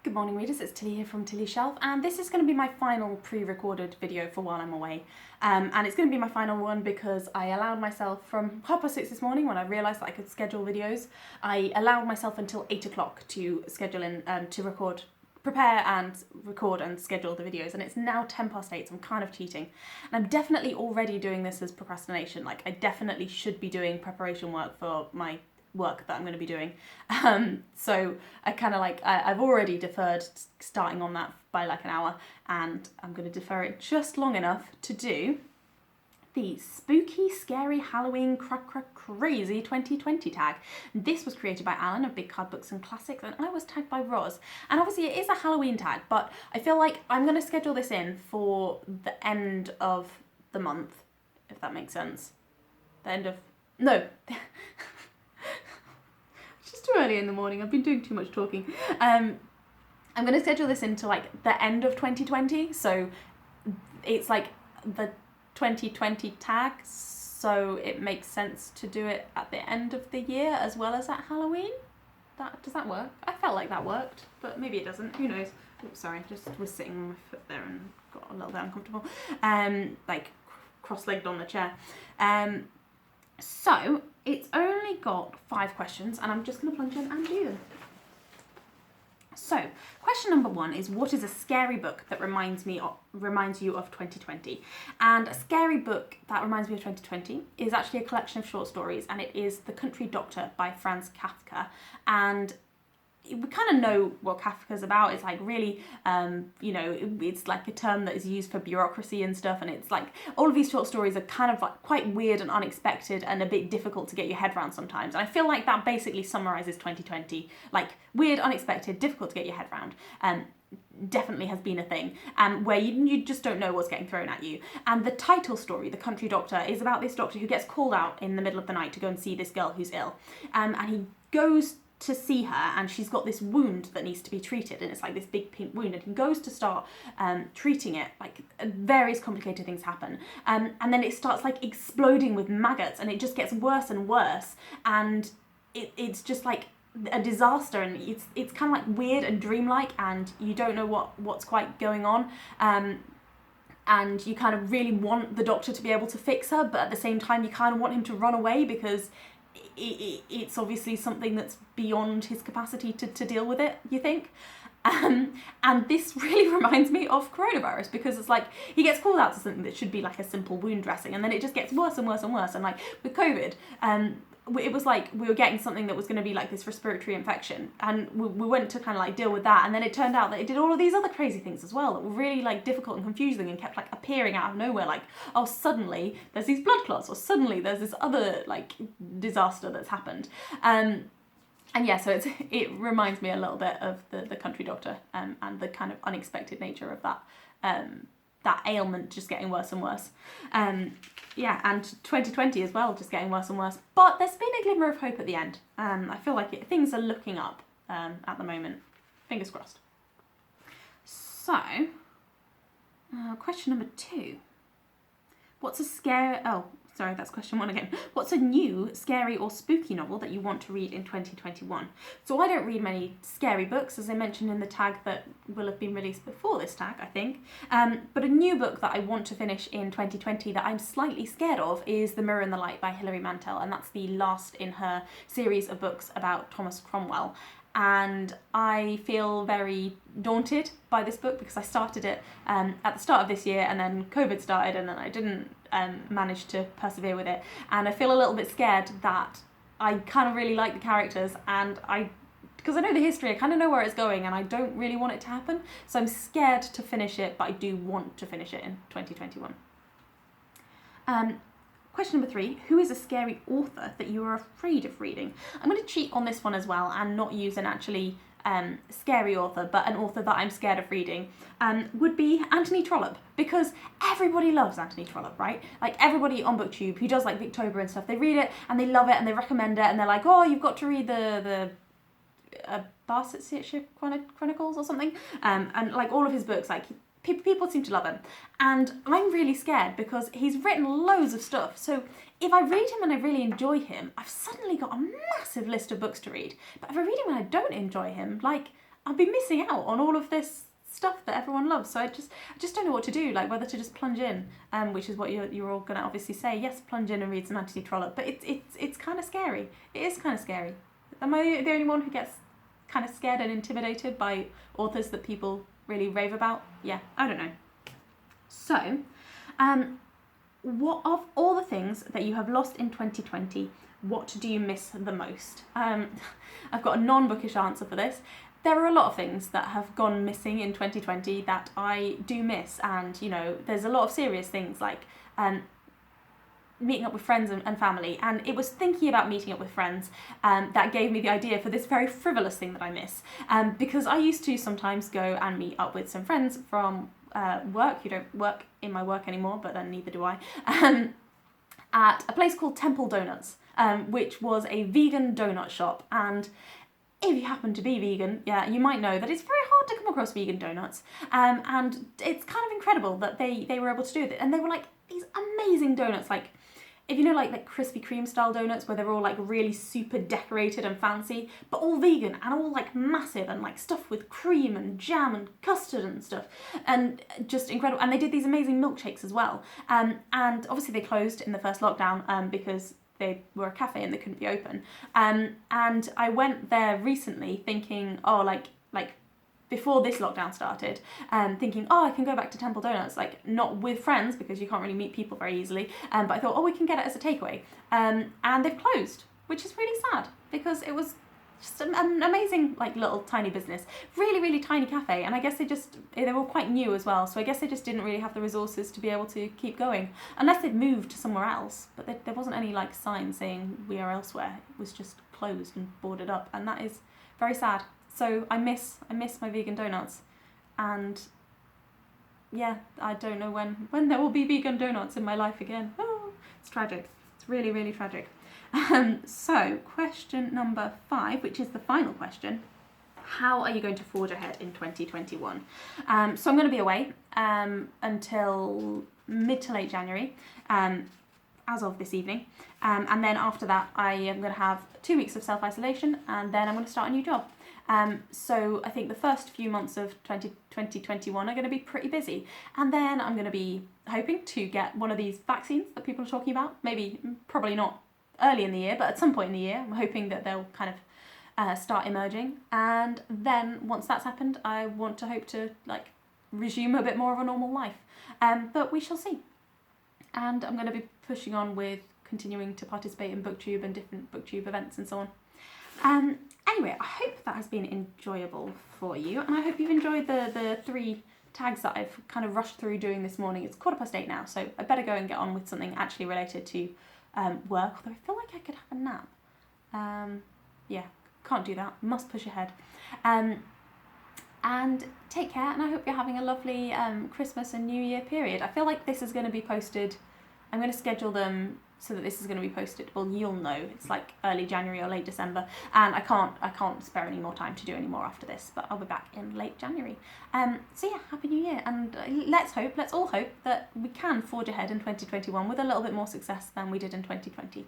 Good morning readers, it's Tilly here from Tilly's Shelf, and this is going to be my final pre-recorded video for while I'm away. And it's going to be my final one because I allowed myself from 6:30 this morning, when I realised that I could schedule videos, I allowed myself until 8 o'clock to schedule in, prepare and record and schedule the videos, and it's now 8:10, so I'm kind of cheating. And I'm definitely already doing this as procrastination, like I definitely should be doing preparation work for my work that I'm going to be doing. So I kind of I've already deferred starting on that by like an hour, and I'm going to defer it just long enough to do the spooky, scary Halloween Cra-cra-crazy 2020 tag. This was created by Alan of Big Card Books and Classics, and I was tagged by Roz. And obviously it is a Halloween tag, but I feel like I'm going to schedule this in for the end of the month, if that makes sense. It's just too early in the morning. I've been doing too much talking. I'm going to schedule this into like the end of 2020, so it's like the 2020 tag, so it makes sense to do it at the end of the year as well as at Halloween. Does that work? I felt like that worked, but maybe it doesn't. Who knows? Oops, sorry, just was sitting on my foot there and got a little bit uncomfortable. Like cross-legged on the chair. So it's only got 5 questions, and I'm just going to plunge in and do them. So, question number 1 is, what is a scary book that reminds you of 2020? And a scary book that reminds me of 2020 is actually a collection of short stories, and it is The Country Doctor by Franz Kafka. And we kind of know what Kafka's about. It's like really, it's like a term that is used for bureaucracy and stuff, and it's like all of these short stories are kind of like quite weird and unexpected and a bit difficult to get your head around sometimes. And I feel like that basically summarises 2020, like weird, unexpected, difficult to get your head around. Definitely has been a thing, where you just don't know what's getting thrown at you. And the title story, The Country Doctor, is about this doctor who gets called out in the middle of the night to go and see this girl who's ill. And he goes to see her, and she's got this wound that needs to be treated, and it's like this big pink wound, and he goes to start treating it. Like various complicated things happen, and then it starts like exploding with maggots, and it just gets worse and worse, and it's just like a disaster, and it's kind of like weird and dreamlike, and you don't know what's quite going on, and you kind of really want the doctor to be able to fix her, but at the same time you kind of want him to run away because it's obviously something that's beyond his capacity to deal with it, you think. And this really reminds me of coronavirus, because it's like he gets called out to something that should be like a simple wound dressing, and then it just gets worse and worse and worse. And like with COVID, it was like we were getting something that was going to be like this respiratory infection, and we went to kind of like deal with that, and then it turned out that it did all of these other crazy things as well that were really like difficult and confusing and kept like appearing out of nowhere, like, oh, suddenly there's these blood clots, or suddenly there's this other like disaster that's happened. And yeah, so it reminds me a little bit of the Country Doctor, and the kind of unexpected nature of that that ailment just getting worse and worse. Yeah, and 2020 as well, just getting worse and worse. But there's been a glimmer of hope at the end. I feel like things are looking up at the moment. Fingers crossed. So, question number 2. What's a scary... Oh, sorry, that's question 1 again. What's a new, scary or spooky novel that you want to read in 2021? So I don't read many scary books, as I mentioned in the tag that will have been released before this tag, I think. But a new book that I want to finish in 2020 that I'm slightly scared of is The Mirror and the Light by Hilary Mantel, and that's the last in her series of books about Thomas Cromwell. And I feel very daunted by this book because I started it at the start of this year, and then COVID started, and then I didn't manage to persevere with it. And I feel a little bit scared that I kind of really like the characters, and because I know the history, I kind of know where it's going, and I don't really want it to happen. So I'm scared to finish it, but I do want to finish it in 2021. Question number 3, who is a scary author that you are afraid of reading? I'm going to cheat on this one as well and not use an actually scary author, but an author that I'm scared of reading, would be Anthony Trollope, because everybody loves Anthony Trollope, right? Like everybody on BookTube who does like Booktober and stuff, they read it and they love it and they recommend it, and they're like, oh, you've got to read the Barsetshire Chronicles or something, and like all of his books, like people seem to love him, and I'm really scared because he's written loads of stuff. So if I read him and I really enjoy him, I've suddenly got a massive list of books to read. But if I read him and I don't enjoy him, like I'll be missing out on all of this stuff that everyone loves. So I just don't know what to do, like whether to just plunge in, which is what you're all gonna obviously say. Yes, plunge in and read some Anthony Trollope, but it's kind of scary. It is kind of scary. Am I the only one who gets kind of scared and intimidated by authors that people really rave about? Yeah, I don't know. So, what of all the things that you have lost in 2020, what do you miss the most? I've got a non-bookish answer for this. There are a lot of things that have gone missing in 2020 that I do miss, and you know, there's a lot of serious things like meeting up with friends and family, and it was thinking about meeting up with friends that gave me the idea for this very frivolous thing that I miss, because I used to sometimes go and meet up with some friends from work who don't work in my work anymore, but then neither do I, at a place called Temple Donuts, which was a vegan donut shop. And if you happen to be vegan, yeah, you might know that it's very hard to come across vegan donuts, and it's kind of incredible that they were able to do it. And they were like these amazing donuts, like if you know like Krispy Kreme style donuts where they're all like really super decorated and fancy, but all vegan and all like massive and like stuffed with cream and jam and custard and stuff, and just incredible. And they did these amazing milkshakes as well. And obviously they closed in the first lockdown because they were a cafe and they couldn't be open. And I went there recently thinking, oh, like before this lockdown started, thinking, oh, I can go back to Temple Donuts, like not with friends because you can't really meet people very easily. But I thought, oh, we can get it as a takeaway. And they've closed, which is really sad because it was just an amazing like little tiny business, really, really tiny cafe. And I guess they were quite new as well. So I guess they just didn't really have the resources to be able to keep going unless they'd moved somewhere else. But there wasn't any like sign saying we are elsewhere. It was just closed and boarded up. And that is very sad. So I miss my vegan donuts, and yeah, I don't know when there will be vegan donuts in my life again. Oh, it's tragic. It's really, really tragic. So question number 5, which is the final question. How are you going to forge ahead in 2021? So I'm going to be away until mid to late January, as of this evening. And then after that, I am going to have 2 weeks of self-isolation, and then I'm going to start a new job. So I think the first few months of 2021 are going to be pretty busy. And then I'm going to be hoping to get one of these vaccines that people are talking about. Probably not early in the year, but at some point in the year, I'm hoping that they'll kind of start emerging. And then once that's happened, I want to hope to like resume a bit more of a normal life. But we shall see. And I'm going to be pushing on with continuing to participate in BookTube and different BookTube events and so on. Anyway, I hope that has been enjoyable for you, and I hope you've enjoyed the 3 tags that I've kind of rushed through doing this morning. It's 8:15 now, so I better go and get on with something actually related to work, although I feel like I could have a nap. Yeah, can't do that. Must push ahead. And take care, and I hope you're having a lovely Christmas and New Year period. I feel like this is going to be posted, I'm going to schedule them so that this is going to be posted, well, you'll know, it's like early January or late December, and I can't spare any more time to do any more after this, but I'll be back in late January. So yeah, Happy New Year, and let's all hope that we can forge ahead in 2021 with a little bit more success than we did in 2020.